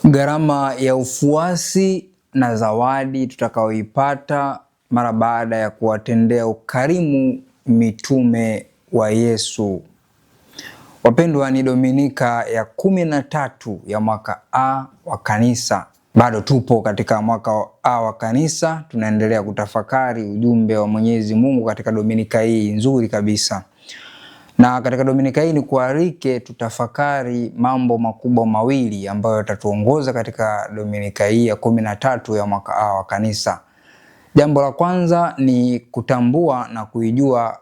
Gharama ya ufuasi na zawadi tutakaoipata mara baada ya kuwatendea ukarimu mitume wa Yesu. Wapendwa, ni Dominika ya 13 ya mwaka A wa Kanisa. Bado tupo katika mwaka A wa Kanisa, tunaendelea kutafakari ujumbe wa Mwenyezi Mungu katika Dominika hii nzuri kabisa. Na katika Dominika hii ni kualike tutafakari mambo makubwa mawili ambayo yatatuongoza katika Dominika hii ya 13 ya mwaka A wa Kanisa. Jambo la kwanza ni kutambua na kuijua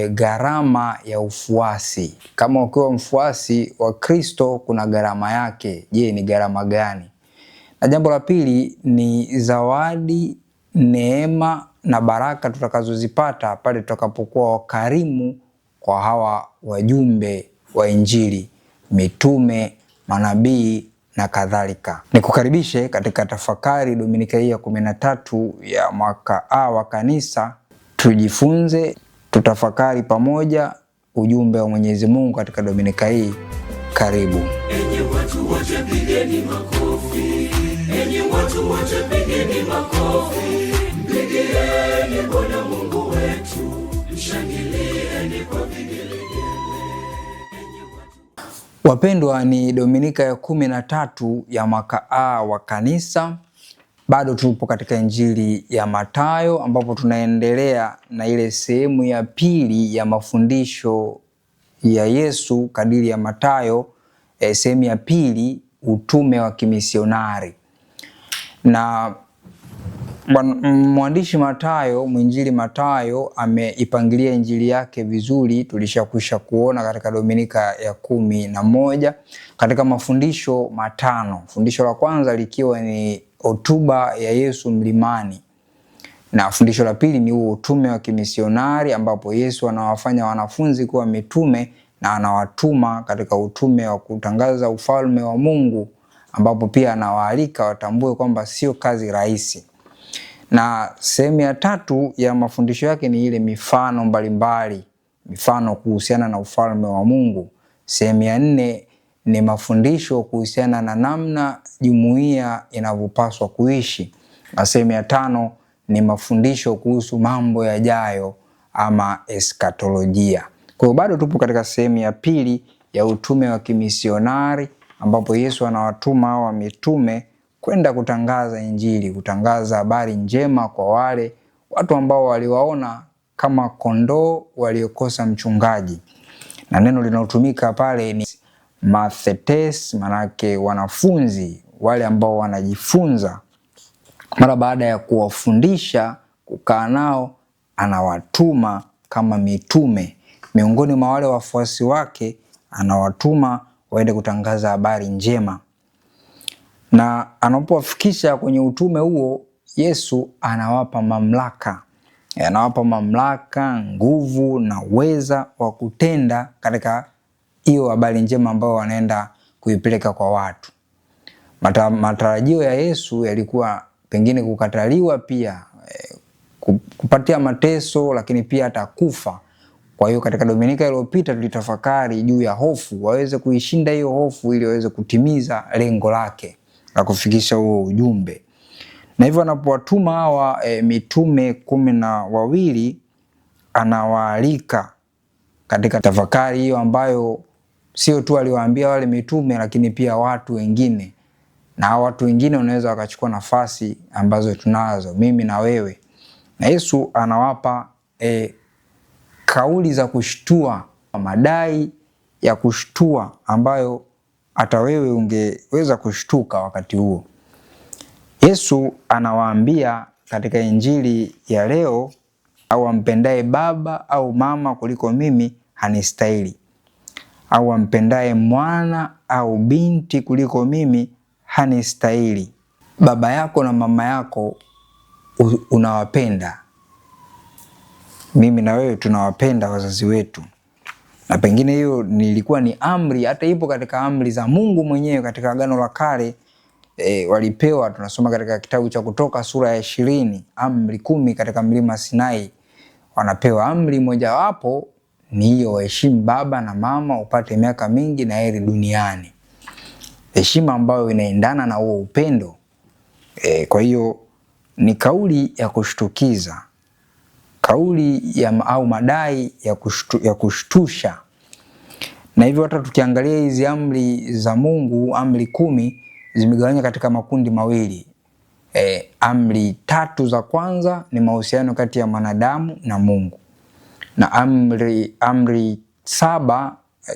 gharama ya ufuasi. Kama ukiwa mfuasi wa Kristo kuna gharama yake. Je, ni gharama gani? Na jambo la pili ni zawadi, neema na baraka tutakazozipata pale tutakapokuwa wakarimu kwa hawa wajumbe wa Injili, mitume, manabii na kadhalika. Nikukaribishe katika tafakari Dominika hii ya 13 ya mwaka A wa Kanisa. Tujifunze, tutafakari pamoja ujumbe wa Mwenyezi Mungu katika Dominika hii. Karibu. Enyi watu wote pigeni makofi. Enyi watu wote pigeni makofi. Mpigieni Bwana Mungu wetu. Mshangilieni kwa vigelegele. Wapendwa, ni Dominika ya 13 ya mwaka A wa Kanisa. Bado tupo katika Injili ya Mathayo ambapo tunaendelea na ile sehemu ya pili ya mafundisho ya Yesu kadiri ya Mathayo, sehemu ya pili, utume wa kimisionari. Na mwandishi Mathayo, mwinjili Mathayo ameipangilia injili yake vizuri. Tulishakwisha kuona katika Dominika ya 11 katika mafundisho matano. Fundisho la kwanza likiwa ni hotuba ya Yesu mlimani, na fundisho la pili ni utume wa kimisionari ambapo Yesu anawafanya wanafunzi kuwa mitume na anawatuma katika utume wa kutangaza ufalme wa Mungu, ambapo pia anawaalika watambue kwamba sio kazi rahisi. Na sehemu ya tatu ya mafundisho yake ni ile mifano mbalimbali, mifano kuhusiana na ufalme wa Mungu. Sehemu ya 4 ni mafundisho kuhusiana na namna jumuiya inavyopaswa kuishi. Na sehemu ya 5 ni mafundisho kuhusu mambo yajayo ama eskatolojia. Kwa hiyo bado tupo katika sehemu ya pili ya utume wa kimisionari ambapo Yesu anawatuma hawa mitume kwenda kutangaza Injili, kutangaza habari njema kwa wale watu ambao waliwaona kama kondoo waliokosa mchungaji. Na neno linalotumika pale ni mathetes, manake wanafunzi, wale ambao wanajifunza. Mara baada ya kuwafundisha, kukaa nao, anawatuma kama mitume. Miongoni mwa wale wafuasi wake anawatuma waende kutangaza habari njema. Na anapowafikisha kwenye utume huo, Yesu anawapa mamlaka. Anawapa mamlaka, nguvu na uweza wa kutenda katika hiyo habari njema ambayo wanaenda kuipeleka kwa watu. Matarajio ya Yesu yalikuwa pengine kukataliwa pia, kupatia mateso, lakini pia hata kufa. Kwa hiyo katika Dominika iliyopita tulitafakari juu ya hofu, waweze kuishinda hiyo hofu ili waweze kutimiza lengo lake na kufikisha huo ujumbe. Na hivyo anapowatuma hawa mitume 12 anawaalika katika tafakari hiyo ambayo sio tu aliwaambia wale mitume, lakini pia watu wengine. Na watu wengine wanaweza wakachukua nafasi ambazo tunazo mimi na wewe. Na Yesu anawapa kauli za kushtua, madai ya kushtua ambayo hata wewe ungeweza kushtuka wakati huo. Yesu anawaambia katika Injili ya leo, au ampendaye baba au mama kuliko mimi hanistahili, au ampendaye mwana au binti kuliko mimi hanistahili. Baba yako na mama yako unawapenda. Mimi na wewe tunawapenda wazazi wetu. Na pengine hiyo nilikuwa ni amri, hata ipo katika amri za Mungu mwenyewe katika Agano la Kale. Walipewa, tunasoma katika kitabu cha Kutoka sura ya 20, amri 10 katika mlima Sinai. Wanapewa amri mojawapo ni hiyo, waheshimu baba na mama upate miaka mingi na heri duniani. heshima ambayo inaendana na huo upendo. Kwa hiyo ni kauli ya kushtukiza, kauli au madai ya kushtusha. Na hivyo hata tukiangalia hizi amri za Mungu, amri 10 zimegawanywa katika makundi mawili. Amri 3 za kwanza ni mahusiano kati ya mwanadamu na Mungu, na amri 7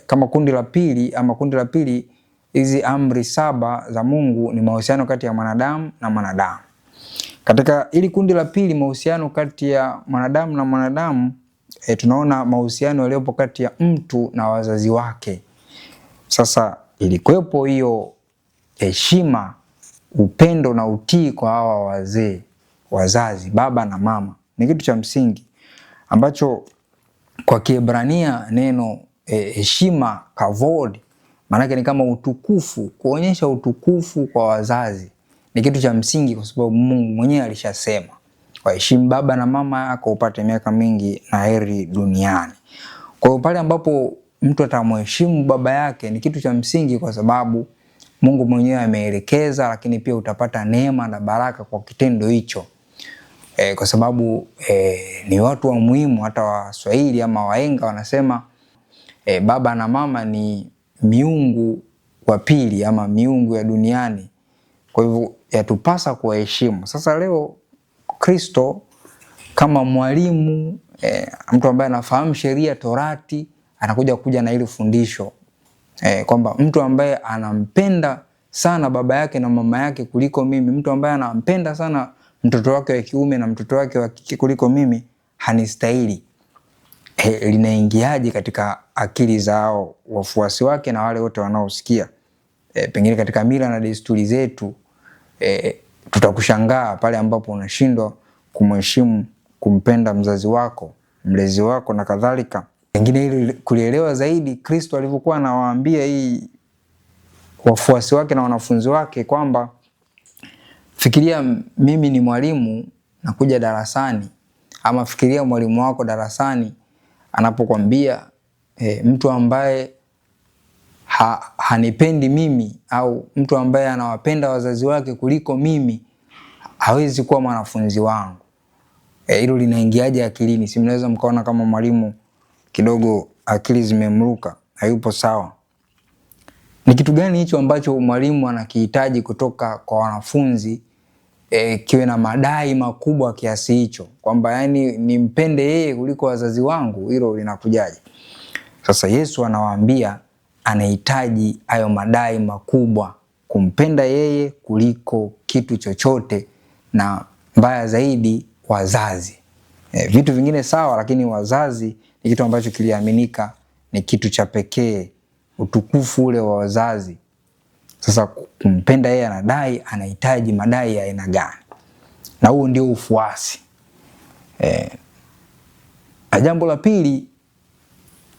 kama kundi la pili, hizi amri 7 za Mungu ni mahusiano kati ya mwanadamu na mwanadamu. Katika ili kundi la pili, mahusiano kati ya mwanadamu na mwanadamu, tunaona mahusiano yaliyopo kati ya mtu na wazazi wake. Sasa ilikuwepo hiyo heshima, upendo na utii kwa hawa wazazi, baba na mama. Ni kitu cha msingi ambacho kwa Kiebrania neno heshima, kavod, maana ni kama utukufu, kuonyesha utukufu kwa wazazi. Ni kitu cha msingi kwa sababu Mungu mwenyewe alishasema, waheshimu baba na mama yako upate miaka mingi na heri duniani. Kwa hiyo pale ambapo mtu atamheshimu baba yake ni kitu cha msingi, kwa sababu Mungu mwenyewe ameelekeza, lakini pia utapata neema na baraka kwa kitendo hicho. Kwa sababu ni watu wa muhimu. Hata Waswahili ama wahenga wanasema baba na mama ni miungu wa pili ama miungu ya duniani. Kwa hivyo yatupasa kuwaheshimu. Sasa leo Kristo kama mwalimu, mtu ambaye anafahamu sheria, Torati, anakuja na ile fundisho kwamba mtu ambaye anampenda sana baba yake na mama yake kuliko mimi, mtu ambaye anampenda sana mtoto wake wa kiume na mtoto wake wa kike kuliko mimi, hanistahili. Linaingiaje katika akili zao wafuasi wake na wale wote wanaosikia? Pengine katika mila na desturi zetu tutakushangaa pale ambapo unashindwa kumheshimu, kumpenda mzazi wako, mlezi wako na kadhalika. Pengine ili kulielewa zaidi, Kristo alivyokuwa anawaambia hii wafuasi wake na wanafunzi wake kwamba fikiria mimi ni mwalimu nakuja darasani, ama fikiria mwalimu wako darasani anapokuambia mtu ambaye hanipendi mimi, au mtu ambaye anawapenda wazazi wake kuliko mimi, hawezi kuwa mwanafunzi wangu. Hilo linaingiaje akilini? Si mnaweza mkaona kama mwalimu kidogo akili zimemruka, hayupo sawa. Ni kitu gani hicho ambacho mwalimu anakihitaji kutoka kwa wanafunzi kiwe na madai makubwa kiasi hicho, kwamba yani nimpende yeye kuliko wazazi wangu? Hilo linakujaje? Sasa Yesu anawaambia anahitaji hayo madai makubwa, kumpenda yeye kuliko kitu chochote, na mbaya zaidi wazazi. Vitu vingine sawa, lakini wazazi ni kitu ambacho kiliaminika ni kitu cha pekee, utukufu ule wa wazazi. Sasa kumpenda yeye anahitaji madai ya aina gani? Na huo ndio ufuasi. Jambo la pili,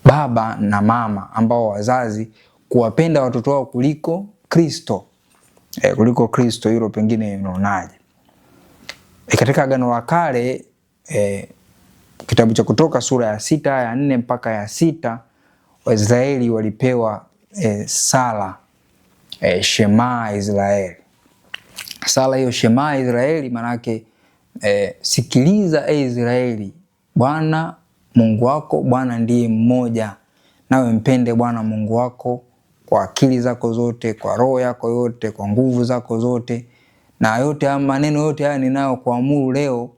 baba na mama ambao wazazi kuwapenda watoto wao kuliko Kristo. Kuliko Kristo, hilo pengine unaonaje? Katika Agano la Kale, kitabu cha Kutoka sura ya 6 aya 4 mpaka ya 6, Waisraeli walipewa sala Shema Israeli. Sala hiyo Shema Israeli manake sikiliza Israeli, Bwana Mungu wako Bwana ndiye mmoja, nawe mpende Bwana Mungu wako kwa akili zako zote, kwa roho yako yote, kwa nguvu zako zote, na yote maneno yote haya ninayokuamuru leo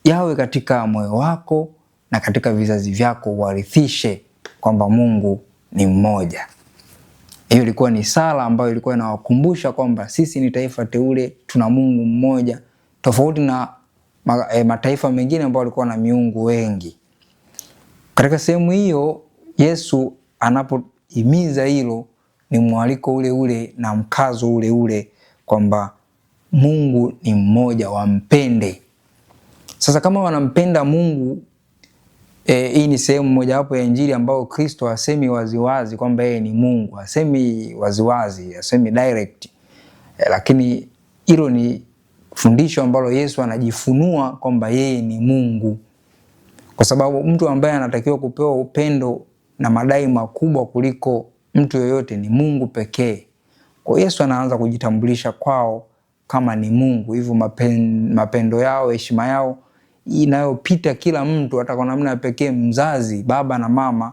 yawe katika moyo wako na katika vizazi vyako, warithishe kwamba Mungu ni mmoja. Hiyo ilikuwa ni sala ambayo ilikuwa inawakumbusha kwamba sisi ni taifa teule, tuna Mungu mmoja, tofauti na mataifa mengine ambao walikuwa na miungu wengi. Katika sehemu hiyo Yesu anapohimiza hilo, ni mwaliko ule ule na mkazo ule ule kwamba Mungu ni mmoja, wampende. Sasa kama wanampenda Mungu, hii ni sehemu moja hapo ya Injili ambao Kristo hasemi waziwazi kwamba yeye ni Mungu, hasemi waziwazi, hasemi direct. Lakini hilo ni fundisho ambalo Yesu anajifunua kwamba yeye ni Mungu. Kwa sababu mtu ambaye anatakiwa kupewa upendo na madai makubwa kuliko mtu yoyote ni Mungu pekee. Kwa Yesu anaanza kujitambulisha kwao kama ni Mungu. Hivyo mapendo yao, heshima yao inayopita kila mtu, hata kwa namna pekee mzazi, baba na mama,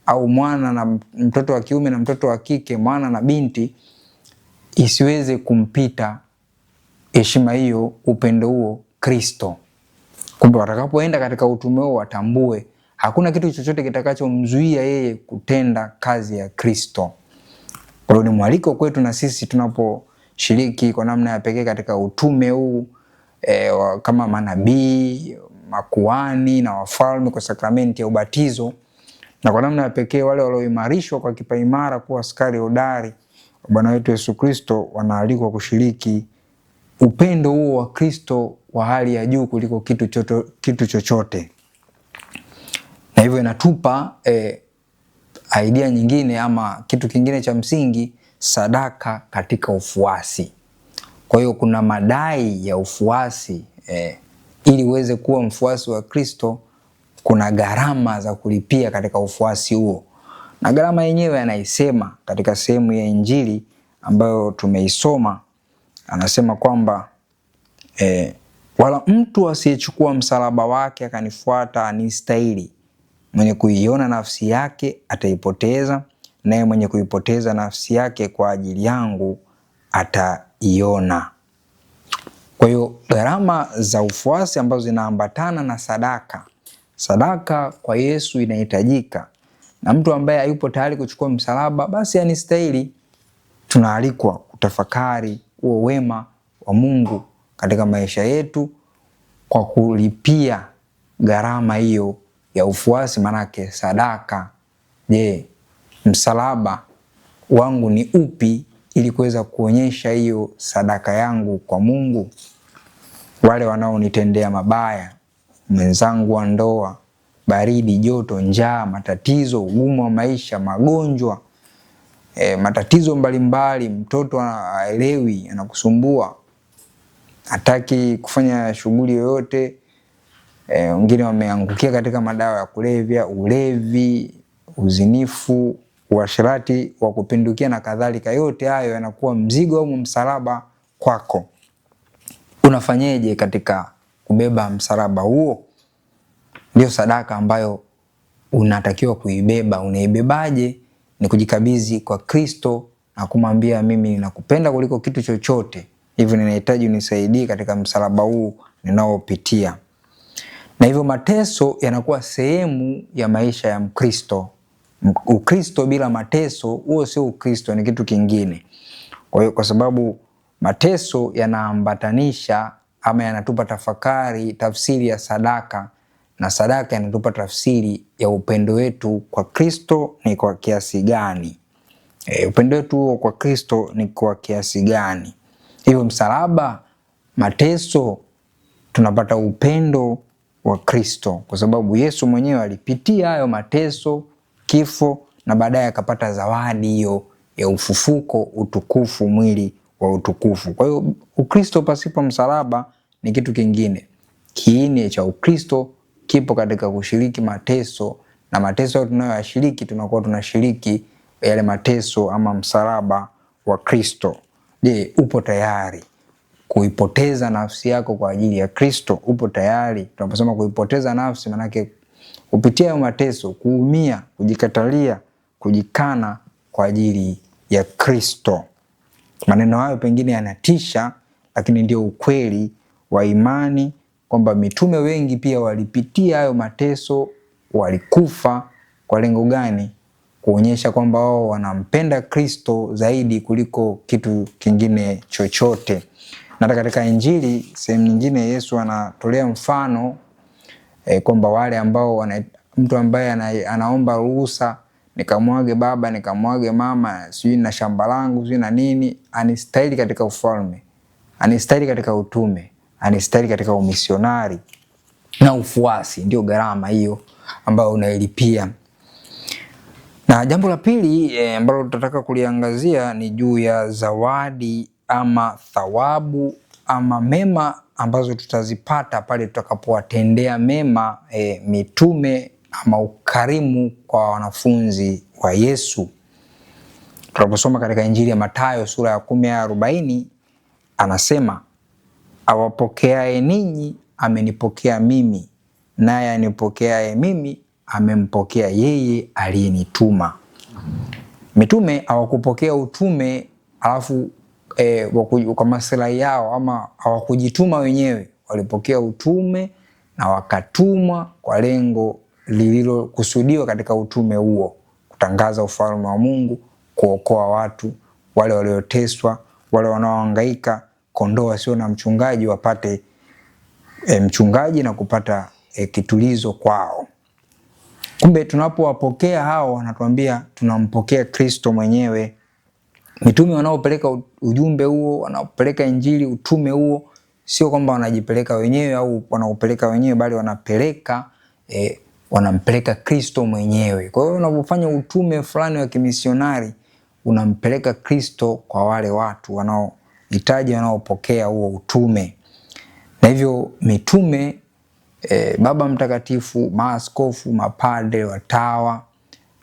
au mwana na mtoto wa kiume na mtoto wa kike, mwana na binti, isiweze kumpita heshima hiyo, upendo huo Kristo. Kumbe watakapoenda katika utume huo watambue hakuna kitu chochote kitakachomzuia yeye kutenda kazi ya Kristo. Kwa hiyo ni mwaliko kwetu na sisi tunaposhiriki kwa namna ya pekee katika utume huu kama manabii, makuhani na wafalme kwa sakramenti ya ubatizo, na kwa namna ya pekee wale walioimarishwa kwa kipaimara kuwa askari hodari wa Bwana wetu Yesu Kristo, wanaalikwa kushiriki upendo huo wa Kristo wa hali ya juu kuliko kitu chochote. Na hivyo inatupa idea nyingine ama kitu kingine cha msingi, sadaka katika ufuasi. Kwa hiyo kuna madai ya ufuasi. Ili uweze kuwa mfuasi wa Kristo kuna gharama za kulipia katika ufuasi huo, na gharama yenyewe anaisema katika sehemu ya Injili ambayo tumeisoma. Anasema kwamba wala mtu asiyechukua msalaba wake akanifuata anistahili. Mwenye kuiona nafsi yake ataipoteza, naye mwenye kuipoteza nafsi yake kwa ajili yangu ataiona. Kwa hiyo gharama za ufuasi ambazo zinaambatana na sadaka. Sadaka kwa Yesu inahitajika, na mtu ambaye hayupo tayari kuchukua msalaba basi anistahili. Tunaalikwa kutafakari huo wema wa Mungu katika maisha yetu kwa kulipia gharama hiyo ya ufuasi, manake sadaka. Je, msalaba wangu ni upi ili kuweza kuonyesha hiyo sadaka yangu kwa Mungu? Wale wanaonitendea mabaya, mwenzangu wa ndoa, baridi, joto, njaa, matatizo, ugumu wa maisha, magonjwa, matatizo mbalimbali, mtoto haelewi, anakusumbua, hataki kufanya shughuli yoyote, wengine wameangukia katika madawa ya kulevya, ulevi, uzinifu, uasherati wa kupindukia na kadhalika. Yote hayo yanakuwa mzigo au msalaba kwako. Unafanyeje katika kubeba msalaba huo? Ndio sadaka ambayo unatakiwa kuibeba. Unaibebaje? Ni kujikabidhi kwa Kristo na kumwambia, mimi ninakupenda kuliko kitu chochote, hivyo ninahitaji unisaidie katika msalaba huu ninaopitia. Na hivyo mateso yanakuwa sehemu ya maisha ya Mkristo. Ukristo bila mateso, huo sio Ukristo, ni kitu kingine. Kwa hiyo kwa sababu mateso yanaambatanisha ama yanatupa tafsiri ya sadaka, na sadaka yanatupa tafsiri ya upendo wetu kwa Kristo ni kwa kiasi gani. Upendo wetu kwa Kristo ni kwa kiasi gani? Hivyo msalaba, mateso, tunapata upendo wa Kristo kwa sababu Yesu mwenyewe alipitia hayo mateso, kifo, na baadaye akapata zawadi hiyo ya ufufuko, utukufu, mwili wa utukufu. Kwa hiyo Ukristo pasipo msalaba ni kitu kingine. Kiini cha Ukristo kipo katika kushiriki mateso, na mateso tunayoyashiriki tunakuwa tunashiriki yale mateso ama msalaba wa Kristo. Je, upo tayari kuipoteza nafsi yako kwa ajili ya Kristo? Upo tayari? Tunaposema kuipoteza nafsi, manake kupitia mateso, kuumia, kujikatalia, kujikana kwa ajili ya Kristo. Maneno hayo pengine yanatisha, lakini ndio ukweli wa imani kwamba mitume wengi pia walipitia hayo mateso, walikufa kwa lengo gani? Kuonyesha kwamba wao wanampenda Kristo zaidi kuliko kitu kingine chochote. Na katika Injili sehemu nyingine Yesu anatolea mfano kwamba wale ambao mtu ambaye anaomba ruhusa, nikamwage baba, nikamwage mama, sijui na shamba langu, sijui na nini, anistahili katika ufalme, anistahili katika utume, anistahili katika umisionari na ufuasi. Ndio gharama hiyo ambayo unailipia. Na jambo la pili ambalo tutataka kuliangazia ni juu ya zawadi ama thawabu ama mema ambazo tutazipata pale tutakapowatendea mema mitume ama ukarimu kwa wanafunzi wa Yesu. Tunaposoma katika Injili ya Mathayo sura ya 10:40 anasema, awapokeaye ninyi amenipokea mimi, naye anipokeaye mimi amempokea yeye aliyenituma. Mitume hawakupokea utume alafu kwa maslahi yao ama hawakujituma wenyewe. Walipokea utume na wakatumwa kwa lengo lililokusudiwa katika utume huo: kutangaza ufalme wa Mungu, kuokoa watu wale walioteswa, wale wanaohangaika, kondoo wasio na mchungaji wapate mchungaji na kupata kitulizo kwao. Kumbe tunapowapokea hao, wanatuambia tunampokea Kristo mwenyewe. Mitume wanaopeleka ujumbe huo, wanaopeleka Injili, utume huo, sio kwamba wanajipeleka wenyewe au wanaupeleka wenyewe, bali wanampeleka Kristo mwenyewe. Kwa hiyo unapofanya utume fulani wa kimisionari, unampeleka Kristo kwa wale watu wanaohitaji, wanaopokea huo utume. Na hivyo mitume, Baba Mtakatifu, maaskofu, mapadre, watawa,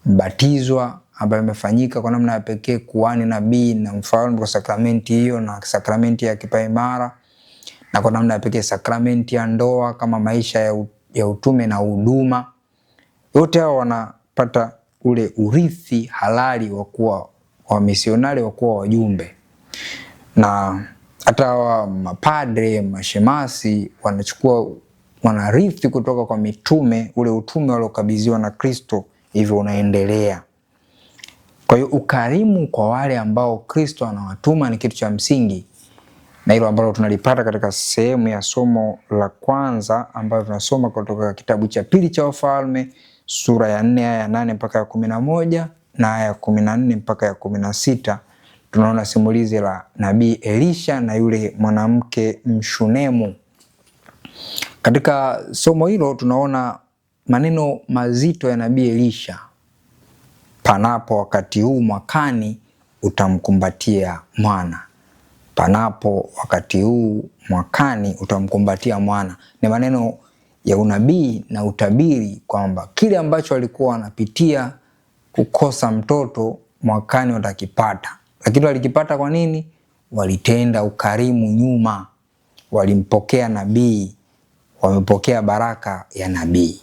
mbatizwa ambaye amefanyika kwa namna ya pekee kuhani, nabii na mfalme kwa sakramenti hiyo na sakramenti ya kipaimara, na kwa namna ya pekee sakramenti ya ndoa kama maisha ya utume na huduma. Wote hao wanapata ule urithi halali wa kuwa wamisionari, wa kuwa wajumbe. Na hata mapadre, mashemasi wanarithi kutoka kwa mitume ule utume waliokabidhiwa na Kristo, hivyo unaendelea. Kwa hiyo ukarimu kwa wale ambao Kristo anawatuma ni kitu cha msingi, na hilo ambalo tunalipata katika sehemu ya somo la kwanza ambayo tunasoma kutoka kitabu cha pili cha Wafalme sura ya 4 aya 8 mpaka ya 11 na aya 14 mpaka ya 16. Tunaona simulizi la nabii Elisha na yule mwanamke Mshunemu. Katika somo hilo tunaona maneno mazito ya nabii Elisha: panapo wakati huu mwakani utamkumbatia mwana. Panapo wakati huu mwakani utamkumbatia mwana. Ni maneno ya unabii na utabiri kwamba kile ambacho walikuwa wanapitia, kukosa mtoto, mwakani watakipata. Lakini walikipata kwa nini? Walitenda ukarimu nyuma, walimpokea nabii, wamepokea baraka ya nabii.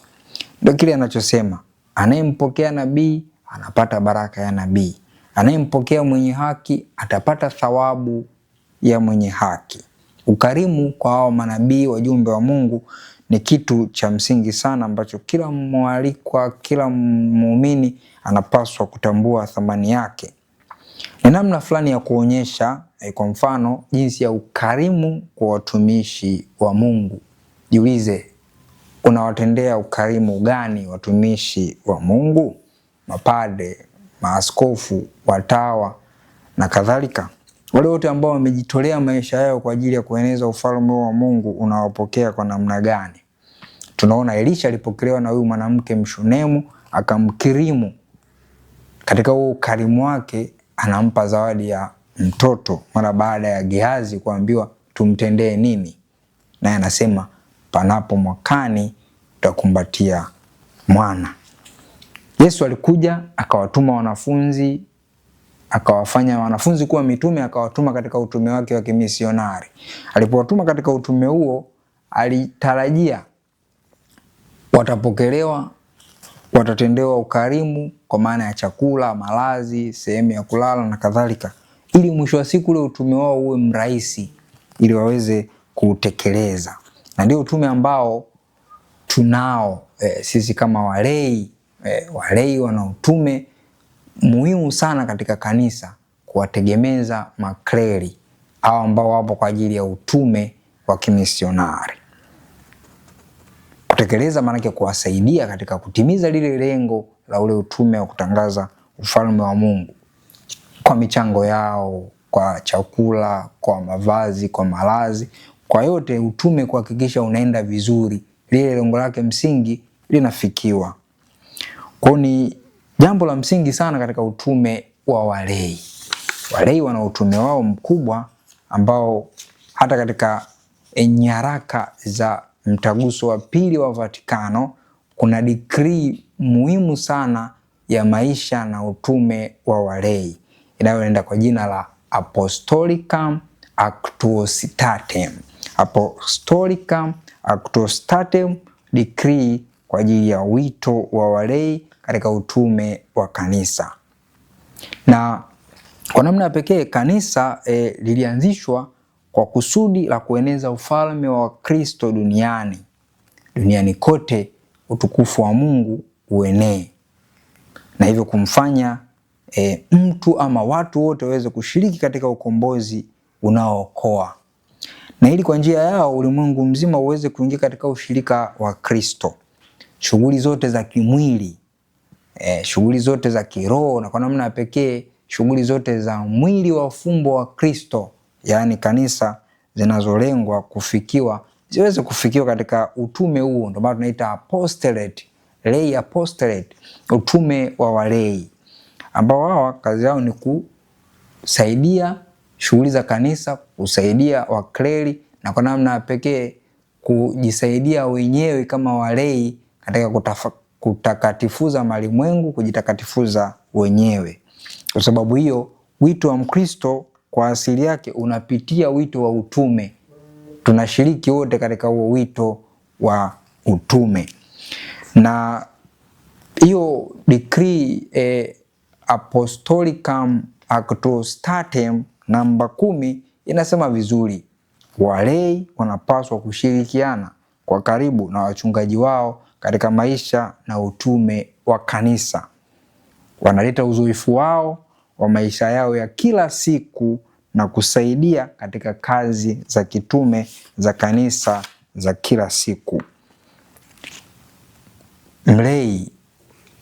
Ndio kile anachosema, anayempokea nabii anapata baraka ya nabii, anayempokea mwenye haki atapata thawabu ya mwenye haki. Ukarimu kwa hao manabii, wajumbe wa Mungu, ni kitu cha msingi sana ambacho kila mwalikwa, kila muumini anapaswa kutambua thamani yake. Ni namna fulani ya kuonyesha kwa mfano jinsi ya ukarimu kwa watumishi wa Mungu. Jiulize, unawatendea ukarimu gani watumishi wa Mungu? Mapadre, maaskofu, watawa na kadhalika. Wale wote ambao wamejitolea maisha yao kwa ajili ya kueneza ufalme wa Mungu, unawapokea kwa namna gani? Tunaona Elisha alipokelewa na huyu mwanamke Mshunemu, akamkirimu. Katika huo ukarimu wake anampa zawadi ya mtoto mara baada ya Gehazi kuambiwa tumtendee nini. Naye anasema panapo mwakani utakumbatia mwana. Yesu alikuja akawatuma wanafunzi, akawafanya wanafunzi kuwa mitume, akawatuma katika utume wake wa kimisionari. Alipowatuma katika utume huo, alitarajia watapokelewa, watatendewa ukarimu kwa maana ya chakula, malazi, sehemu ya kulala na kadhalika, ili mwisho wa siku ule utume wao uwe mrahisi, ili waweze kuutekeleza. Na ndio utume ambao tunao sisi kama walei. Walei wana utume muhimu sana katika kanisa, kuwategemeza makleri au ambao wapo kwa ajili ya utume wa kimisionari. Kutekeleza maana yake kuwasaidia katika kutimiza lile lengo la ule utume wa kutangaza ufalme wa Mungu, kwa michango yao, kwa chakula, kwa mavazi, kwa malazi, kwa yote utume kuhakikisha unaenda vizuri, lile lengo lake msingi linafikiwa. Kwa ni jambo la msingi sana katika utume wa walei. Walei wana utume wao mkubwa ambao hata katika nyaraka za Mtaguso wa Pili wa Vatikano kuna decree muhimu sana ya maisha na utume wa walei. inayoenda kwa jina la Apostolicam Actuositatem. Apostolicam Actuositatem Decree kwa ajili ya wito wa walei katika utume wa kanisa. Na kwa namna pekee kanisa lilianzishwa kwa kusudi la kueneza ufalme wa Kristo duniani kote, utukufu wa Mungu uenee, na hivyo kumfanya mtu ama watu wote waweze kushiriki katika ukombozi unaookoa, na ili kwa njia yao ulimwengu mzima uweze kuingia katika ushirika wa Kristo. Shughuli zote za kimwili, shughuli zote za kiroho, na kwa namna pekee shughuli zote za mwili wa fumbo wa Kristo, yaani kanisa, zinazolengwa kufikiwa ziweze kufikiwa katika utume huo. Ndio maana tunaita apostolate, lay apostolate, utume wa walei, ambao hawa kazi yao ni kusaidia shughuli za kanisa, kusaidia wakleri, na kwa namna pekee kujisaidia wenyewe kama walei katika kutakatifuza malimwengu, kujitakatifuza wenyewe. Kwa sababu hiyo wito wa Mkristo kwa asili yake unapitia wito wa utume. Tunashiriki wote katika huo wito wa utume. Na hiyo decree Apostolicam Actuositatem namba 10 inasema vizuri, walei wanapaswa kushirikiana kwa karibu na wachungaji wao katika maisha na utume wa kanisa. Wanaleta uzoefu wao wa maisha yao ya kila siku na kusaidia katika kazi za kitume za kanisa za kila siku. Mlei,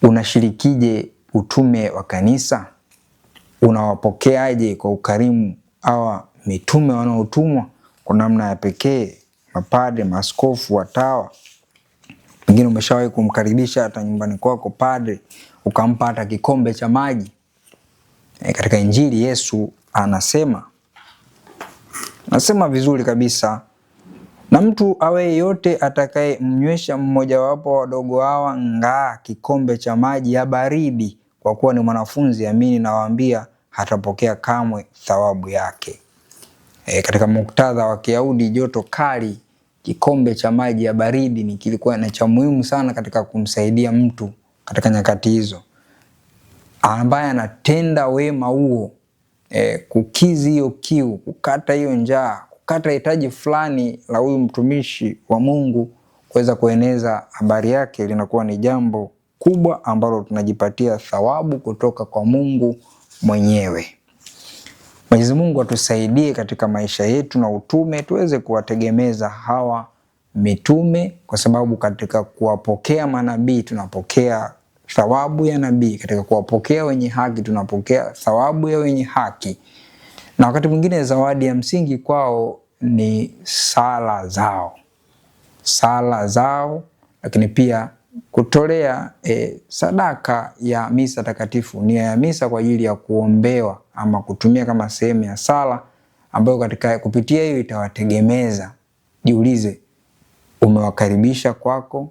unashirikije utume wa kanisa? Unawapokeaje kwa ukarimu hawa mitume wanaotumwa kwa namna ya pekee? Mapadre, maaskofu, watawa. Pengine umeshawahi kumkaribisha hata nyumbani kwako padre, ukampa hata kikombe cha maji. Katika Injili Yesu anasema vizuri kabisa, na mtu awe yote atakaye mnywesha mmoja wapo wadogo hawa ngaa kikombe cha maji ya baridi, kwa kuwa ni mwanafunzi, amini nawaambia hatapokea kamwe thawabu yake. Katika muktadha wa Kiyahudi, joto kali, kikombe cha maji ya baridi ni kilikuwa na cha muhimu sana katika kumsaidia mtu katika nyakati hizo, ambaye anatenda wema huo, kukizi hiyo kiu, kukata hiyo njaa, kukata hitaji fulani la huyu mtumishi wa Mungu, kuweza kueneza habari yake, linakuwa ni jambo kubwa ambalo tunajipatia thawabu kutoka kwa Mungu mwenyewe. Mwenyezi Mungu atusaidie katika maisha yetu na utume, tuweze kuwategemeza hawa mitume, kwa sababu katika kuwapokea manabii tunapokea thawabu ya nabii, katika kuwapokea wenye haki tunapokea thawabu ya wenye haki, na wakati mwingine zawadi ya msingi kwao ni sala zao, lakini pia kutolea sadaka ya misa takatifu, nia ya misa kwa ajili ya kuombewa ama kutumia kama sehemu ya sala, ambayo katika kupitia hiyo itawategemeza. Jiulize, umewakaribisha kwako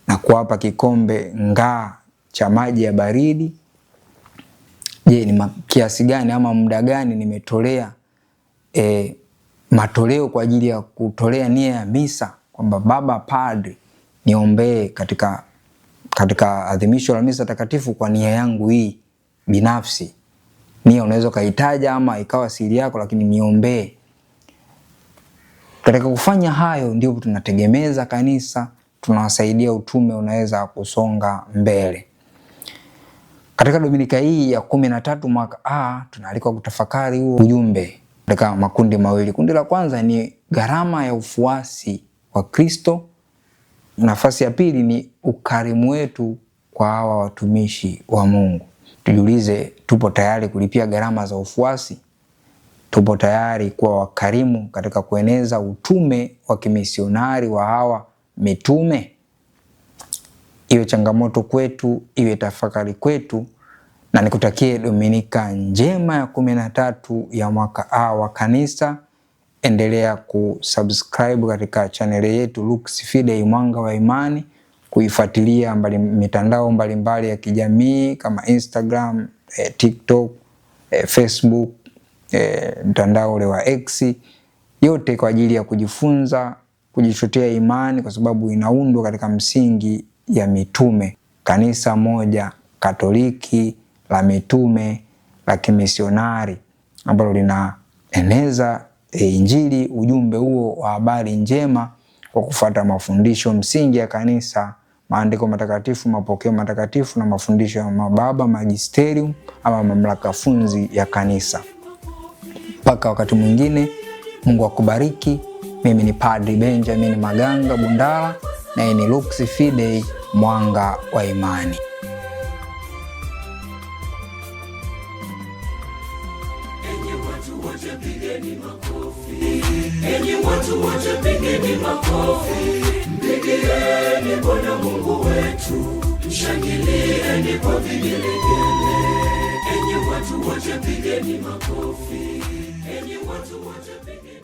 na kuwapa kikombe ngaa cha maji ya baridi? Je, ni kiasi gani ama muda gani nimetolea matoleo kwa ajili ya kutolea nia ya misa, kwamba baba padre niombee katika adhimisho la misa takatifu kwa nia yangu hii binafsi. Nia unaweza kaitaja ama ikawa siri yako, lakini niombee. Katika kufanya hayo ndio tunategemeza kanisa, tunawasaidia utume unaweza kusonga mbele. Katika Dominika hii ya 13 mwaka A tunaalikwa kutafakari huo ujumbe katika makundi mawili. Kundi la kwanza ni gharama ya ufuasi wa Kristo. Nafasi ya pili ni ukarimu wetu kwa hawa watumishi wa Mungu. Tujiulize, tupo tayari kulipia gharama za ufuasi? Tupo tayari kuwa wakarimu katika kueneza utume wa kimisionari wa hawa mitume? Iwe changamoto kwetu, iwe tafakari kwetu, na nikutakie Dominika njema ya 13 ya mwaka A wa kanisa. Endelea kusubscribe katika chaneli yetu Lux Fidei Mwanga wa Imani, kuifuatilia mitandao mbalimbali ya kijamii kama Instagram, TikTok, Facebook, mtandao ule wa X, yote kwa ajili ya kujifunza, kujichotea imani, kwa sababu inaundwa katika msingi ya mitume. Kanisa moja Katoliki la mitume la kimisionari ambalo linaeneza Injili, ujumbe huo wa habari njema kwa kufuata mafundisho msingi ya kanisa, maandiko matakatifu, mapokeo matakatifu na mafundisho ya mababa magisterium ama mamlaka funzi ya kanisa. Mpaka wakati mwingine, Mungu akubariki. Mimi ni Padri Benjamin Maganga Bundala na hii ni Lux Fidei, mwanga wa imani. Enyi watu wote pigeni makofi, mpigieni Bwana Mungu wetu, tushangilieni kwa vigelegele. Enyi watu wote pigeni makofi, enyi watu wote pigeni